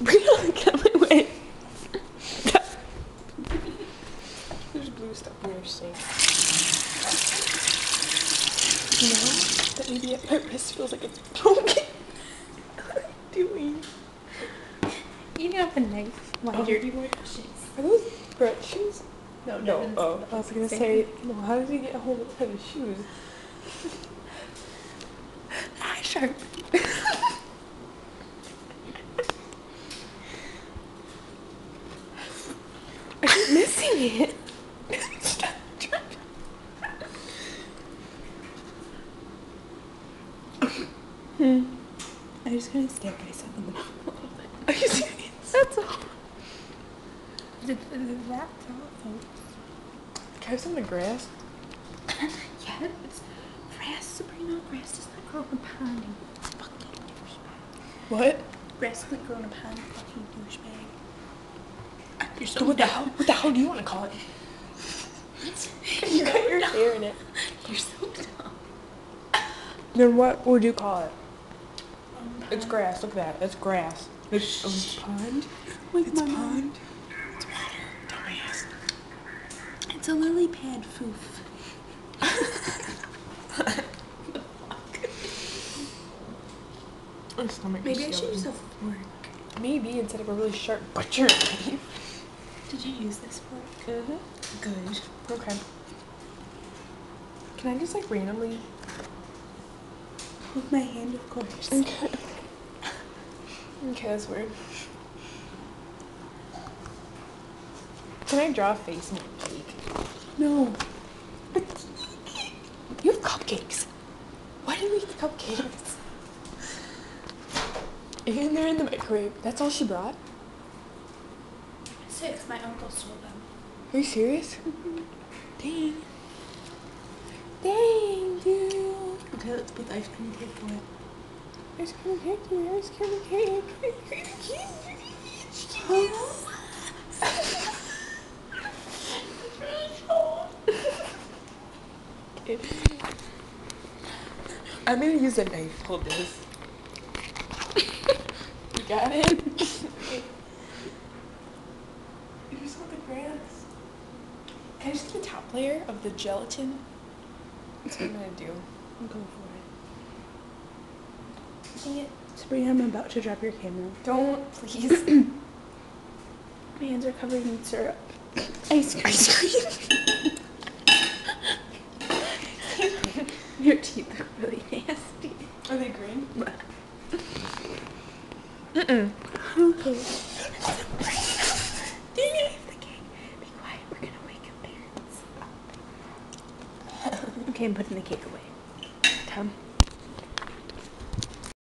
Get out my way. There's blue stuff in your sink. You know that maybe my wrist feels like it's broken. What are you doing? Eating off a knife. Why dirty boy shoes? Are those Brett shoes? No. Oh, I was gonna say, no, how did he get a hold of his shoes? Eye sharp. I keep missing it. Stop tripping. I'm just gonna stab myself in the mouth a little bit. Are you serious? That's all. That's all, folks. Can I have some of the grass? Yes. Grass, Sabrina. Grass does not grow in a pond, you fucking douchebag. What? Grass doesn't grow in a pond, you fucking douchebag. You're so What the dumb. hell? What the hell do you want to call it? You got your hair in it. You're so dumb. Then what would you call it? It's grass. Look at that. It's grass. It's pond. Like It's my mom. pond. It's water. Dumbass. It's a lily pad foof. My stomach Maybe I is should yelling. use a fork. Maybe instead of a really sharp butcher knife. Did you use this fork? Mm-hmm. Good. Okay. Can I just like randomly? With my hand, of course. Okay. Okay, that's weird. Can I draw a face in your cake? No. You have cupcakes. Why do you eat the cupcakes? And they're in the microwave. That's all she brought? 6. My uncle stole them. Are you serious? Dang. Dang, dude. Okay, let's put the ice cream cake away. Ice cream cake, ice cream cake. I'm gonna use a knife. Hold this. You got it? You just want the grass. Can I just get the top layer of the gelatin? That's what I'm gonna do. I'm going for it. Dang it. Sabrina, I'm about to drop your camera. Don't, please. My hands are covered in syrup. Ice cream. Your teeth are really nasty. Are they green? Okay. Dang it. The cake. Be quiet. We're gonna wake up parents. Okay, I'm putting the cake away. Tom.